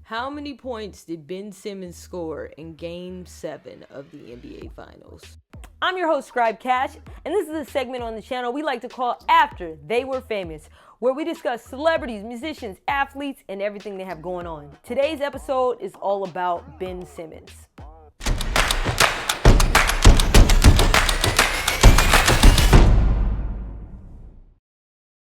How many points did Ben Simmons score in Game 7 of the NBA Finals? I'm your host, CashApp, and this is a segment on the channel we like to call After They Were Famous, where we discuss celebrities, musicians, athletes, and everything they have going on. Today's episode is all about Ben Simmons.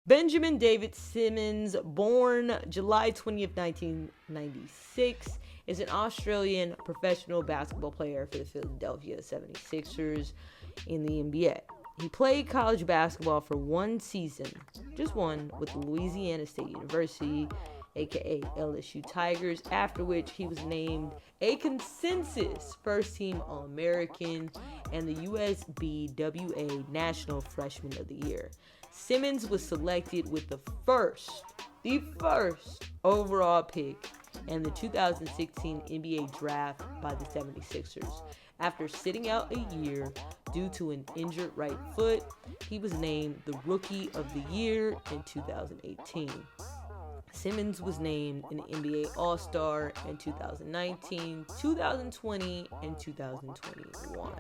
Benjamin David Simmons, born July 20th, 1996, is an Australian professional basketball player for the Philadelphia 76ers in the NBA. He played college basketball for one season, just one, with Louisiana State University, aka LSU Tigers, after which he was named a consensus first-team All-American and the USBWA National Freshman of the Year. Simmons was selected with the first overall pick in the 2016 NBA draft by the 76ers. After sitting out a year due to an injured right foot, he was named the Rookie of the Year in 2018. Simmons was named an NBA All-Star in 2019, 2020, and 2021.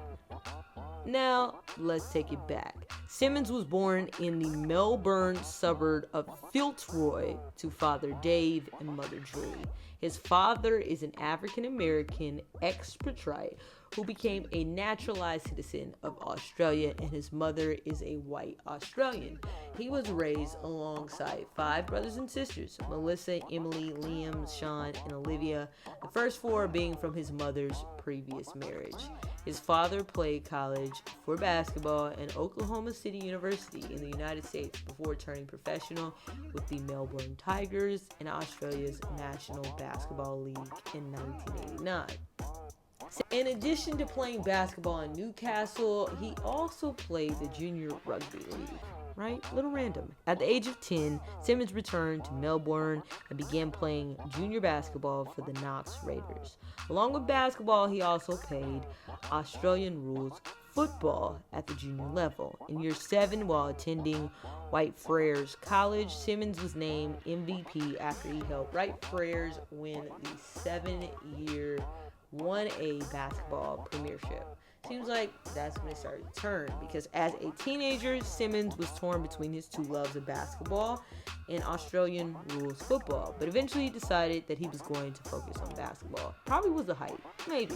Now, let's take it back. Simmons was born in the Melbourne suburb of Fitzroy to father Dave and mother Julie. His father is an African-American expatriate who became a naturalized citizen of Australia, and his mother is a white Australian. He was raised alongside 5 brothers and sisters: Melissa, Emily, Liam, Sean, and Olivia, the first 4 being from his mother's previous marriage. His father played college for basketball at Oklahoma City University in the United States before turning professional with the Melbourne Tigers in Australia's National Basketball League in 1989. In addition to playing basketball in Newcastle, he also played the Junior Rugby League. Right? A little random. At the age of 10, Simmons returned to Melbourne and began playing junior basketball for the Knox Raiders. Along with basketball, he also played Australian rules football at the junior level. In year 7, while attending Whitefriars College, Simmons was named MVP after he helped Whitefriars win the 7-year 1A basketball premiership. Seems like that's when it started to turn, because as a teenager, Simmons was torn between his 2 loves of basketball and Australian rules football, but eventually he decided that he was going to focus on basketball. Probably was the hype, maybe.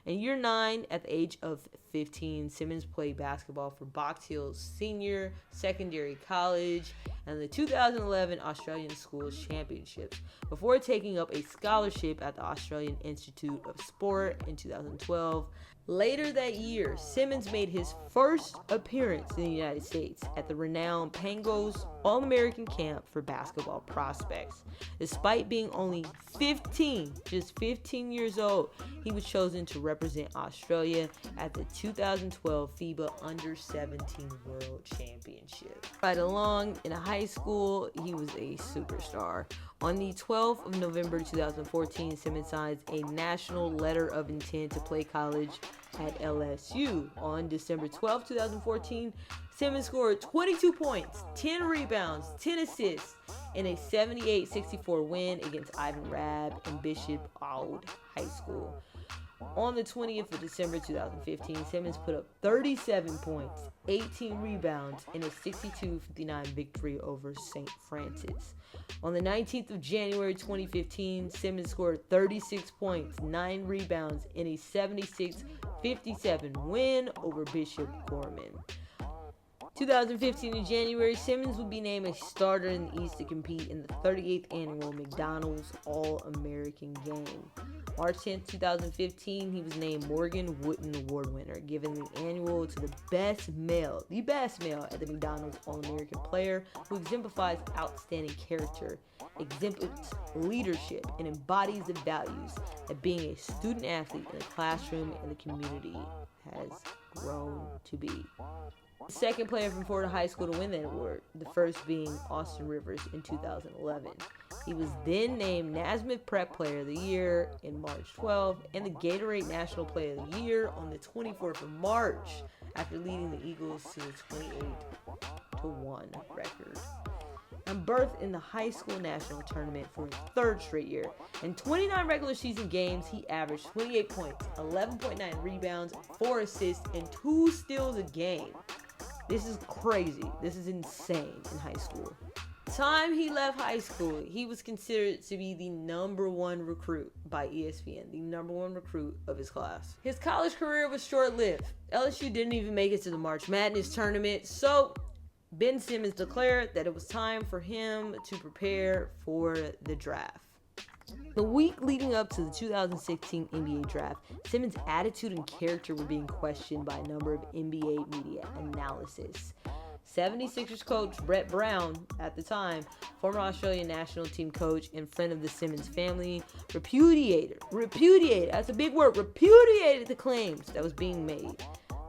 In year 9, at the age of 15, Simmons played basketball for Box Hill Senior Secondary College and the 2011 Australian Schools Championships before taking up a scholarship at the Australian Institute of Sport in 2012. Later that year, Simmons made his first appearance in the United States at the renowned Pangos All-American Camp for Basketball Prospects. Despite being only 15, just 15 years old, he was chosen to represent Australia at the 2012 FIBA Under-17 World Championship. Right along in high school, he was a superstar. On the 12th of November 2014, Simmons signs a national letter of intent to play college at LSU. On December 12, 2014, Simmons scored 22 points, 10 rebounds, 10 assists in a 78-64 win against Ivan Rabb and Bishop Auld High School. On the 20th of December 2015, Simmons put up 37 points, 18 rebounds in a 62-59 victory over St. Francis. On the 19th of January 2015, Simmons scored 36 points, 9 rebounds in a 76-57 win over Bishop Gorman. 2015 in January, Simmons would be named a starter in the East to compete in the 38th annual McDonald's All-American Game. March 10, 2015, he was named Morgan Wooden Award winner, given the annual to the best male at the McDonald's All-American player who exemplifies outstanding character, exhibits leadership, and embodies the values that being a student athlete in the classroom and the community has grown to be. The second player from Florida High School to win that award, the first being Austin Rivers in 2011. He was then named Naismith Prep Player of the Year in March 12 and the Gatorade National Player of the Year on the 24th of March after leading the Eagles to a 28-1 record. and berth in the high school national tournament for his third straight year. In 29 regular season games, he averaged 28 points, 11.9 rebounds, 4 assists, and 2 steals a game. This is crazy. This is insane in high school. Time he left high school, he was considered to be the number 1 recruit by ESPN, the number 1 recruit of his class. His college career was short-lived. LSU didn't even make it to the March Madness tournament, so Ben Simmons declared that it was time for him to prepare for the draft. The week leading up to the 2016 NBA draft, Simmons' attitude and character were being questioned by a number of NBA media analysis. 76ers coach Brett Brown, at the time, former Australian national team coach and friend of the Simmons family, repudiated, that's a big word, repudiated the claims that was being made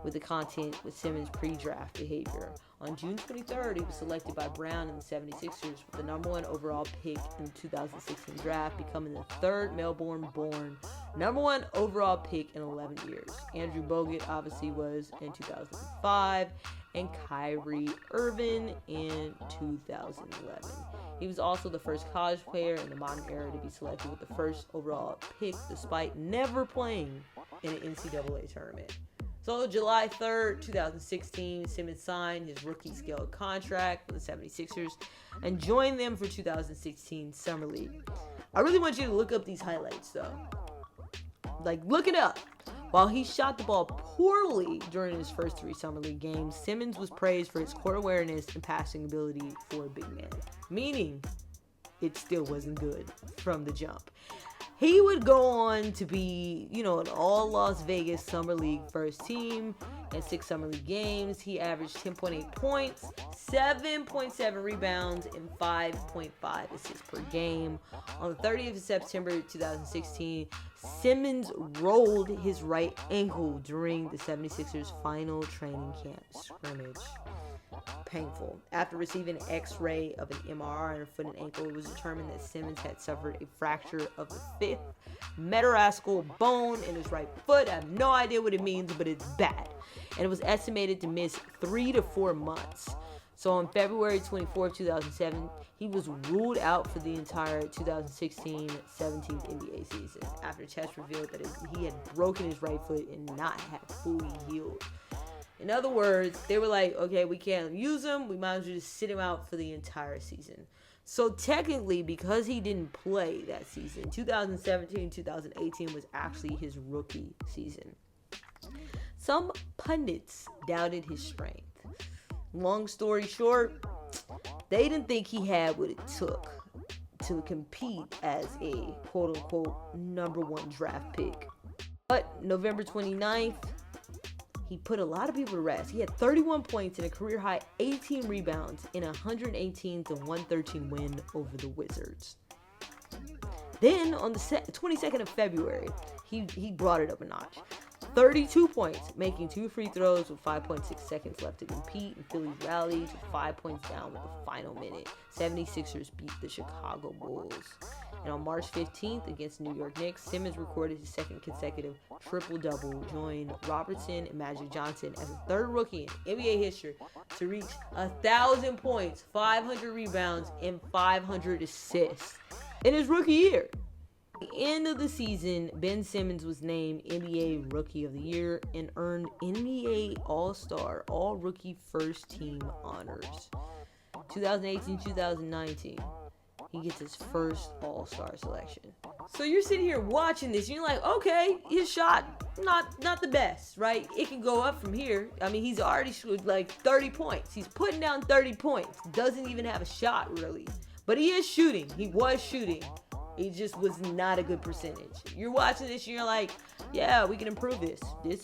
with the content with Simmons' pre-draft behavior. On June 23rd, he was selected by Brown and the 76ers with the number 1 overall pick in the 2016 draft, becoming the 3rd Melbourne-born number 1 overall pick in 11 years. Andrew Bogut obviously was in 2005, and Kyrie Irving in 2011. He was also the first college player in the modern era to be selected with the 1st overall pick, despite never playing in an NCAA tournament. So July 3rd, 2016, Simmons signed his rookie scale contract with the 76ers and joined them for 2016 Summer League. I really want you to look up these highlights though. Like, look it up. While he shot the ball poorly during his first 3 Summer League games, Simmons was praised for his court awareness and passing ability for a big man. Meaning, it still wasn't good from the jump. He would go on to be, an all Las Vegas Summer League first team. In 6 Summer League games, he averaged 10.8 points, 7.7 rebounds, and 5.5 assists per game. On the 30th of September 2016, Simmons rolled his right ankle during the 76ers' final training camp scrimmage. Painful. After receiving an X-ray of an MRI on her foot and ankle, it was determined that Simmons had suffered a fracture of the 5th metatarsal bone in his right foot. I have no idea what it means, but it's bad. And it was estimated to miss 3 to 4 months. So on February 24, 2007, he was ruled out for the entire 2016-17 NBA season after tests revealed that he had broken his right foot and not had fully healed. In other words, they were like, okay, we can't use him. We might as well just sit him out for the entire season. So technically, because he didn't play that season, 2017-2018 was actually his rookie season. Some pundits doubted his strength. Long story short, they didn't think he had what it took to compete as a quote-unquote number 1 draft pick. But November 29th, he put a lot of people to rest. He had 31 points and a career-high 18 rebounds in a 118-113 win over the Wizards. Then, on the 22nd of February, he brought it up a notch. 32 points, making 2 free throws with 5.6 seconds left to compete, and Phillies rallied to 5 points down with the final minute. 76ers beat the Chicago Bulls. And on March 15th against New York Knicks, Simmons recorded his 2nd consecutive triple-double, joined Robertson and Magic Johnson as the 3rd rookie in NBA history to reach 1,000 points, 500 rebounds, and 500 assists in his rookie year. At the end of the season, Ben Simmons was named NBA Rookie of the Year and earned NBA All-Star, All-Rookie First Team honors. 2018-2019, he gets his first All-Star selection. So you're sitting here watching this, and you're like, okay, his shot, not the best, right? It can go up from here. I mean, he's already like 30 points. He's putting down 30 points. Doesn't even have a shot, really. But he is shooting. He was shooting. It just was not a good percentage. You're watching this and you're like, yeah, we can improve this.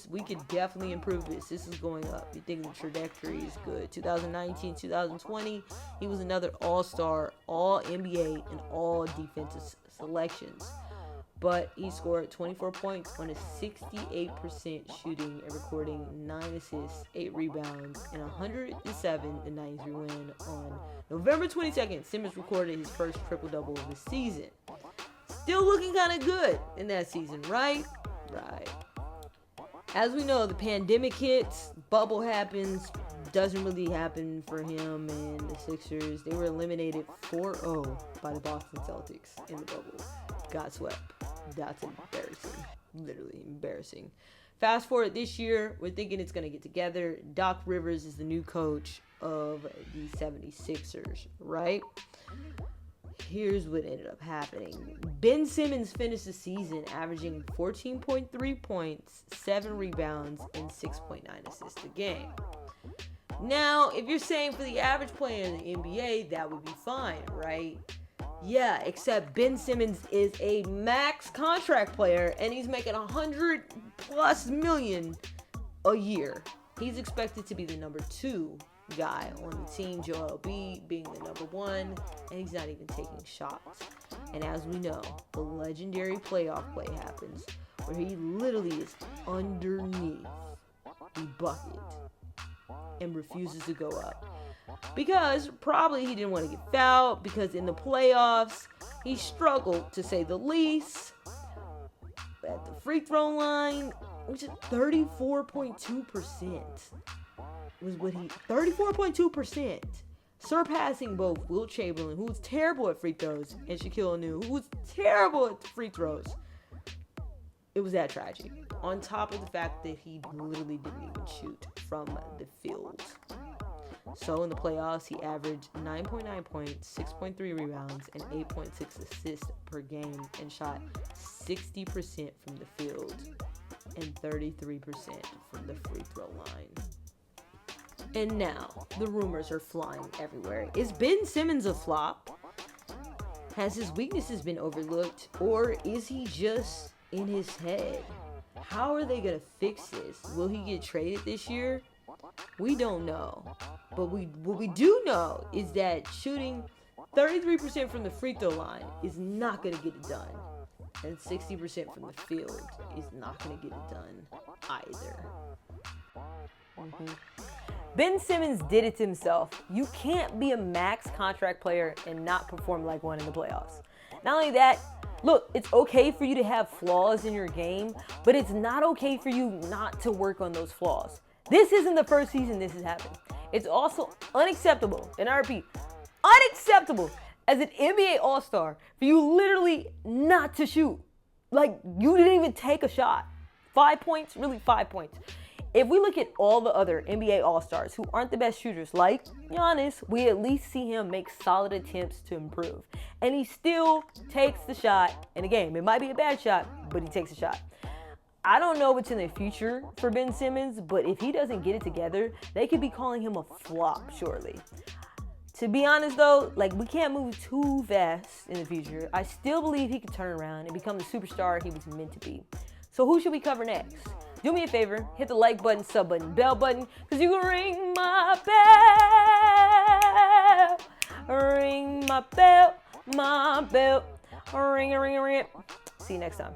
We could definitely improve this. This is going up. You think the trajectory is good. 2019, 2020, he was another all-star, all-NBA, and all-defensive selections. But he scored 24 points on a 68% shooting and recording 9 assists, 8 rebounds, and 107-93 win on November 22nd. Simmons recorded his first triple-double of the season. Still looking kind of good in that season, right? Right. As we know, the pandemic hits, bubble happens, doesn't really happen for him and the Sixers. They were eliminated 4-0 by the Boston Celtics in the bubble. Got swept. That's embarrassing. Literally embarrassing. Fast forward this year, we're thinking it's going to get together. Doc Rivers is the new coach of the 76ers, right? Here's what ended up happening. Ben Simmons finished the season averaging 14.3 points, 7 rebounds, and 6.9 assists a game. Now, if you're saying for the average player in the NBA, that would be fine, right? Yeah, except Ben Simmons is a max contract player, and he's making $100+ million a year. He's expected to be the number 2 guy on the team, Joel Embiid being the number 1, and he's not even taking shots. And as we know, the legendary playoff play happens where he literally is underneath the bucket and refuses to go up. Because probably he didn't want to get fouled, because in the playoffs, he struggled, to say the least, at the free throw line, which is 34.2%. Was what he 34.2%, surpassing both Wilt Chamberlain, who was terrible at free throws, and Shaquille O'Neal, who was terrible at free throws. It was that tragic. On top of the fact that he literally didn't even shoot from the field. So in the playoffs, he averaged 9.9 points, 6.3 rebounds, and 8.6 assists per game, and shot 60% from the field and 33% from the free throw line. And now, the rumors are flying everywhere. Is Ben Simmons a flop? Has his weaknesses been overlooked? Or is he just in his head? How are they going to fix this? Will he get traded this year? We don't know. But what we do know is that shooting 33% from the free throw line is not going to get it done. And 60% from the field is not going to get it done either. Ben Simmons did it to himself. You can't be a max contract player and not perform like one in the playoffs. Not only that, look, it's okay for you to have flaws in your game, but it's not okay for you not to work on those flaws. This isn't the first season this has happened. It's also unacceptable, and I repeat, unacceptable as an NBA All-Star for you literally not to shoot. Like, you didn't even take a shot. 5 points, really 5 points. If we look at all the other NBA All-Stars who aren't the best shooters, like Giannis, we at least see him make solid attempts to improve. And he still takes the shot in a game. It might be a bad shot, but he takes a shot. I don't know what's in the future for Ben Simmons, but if he doesn't get it together, they could be calling him a flop shortly. To be honest though, like, we can't move too fast in the future. I still believe he could turn around and become the superstar he was meant to be. So who should we cover next? Do me a favor, hit the like button, sub button, bell button, because you can ring my bell. Ring my bell, ring it. See you next time.